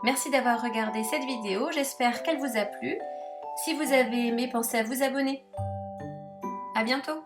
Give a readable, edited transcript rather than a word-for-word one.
Merci d'avoir regardé cette vidéo, j'espère qu'elle vous a plu. Si vous avez aimé, pensez à vous abonner. À bientôt!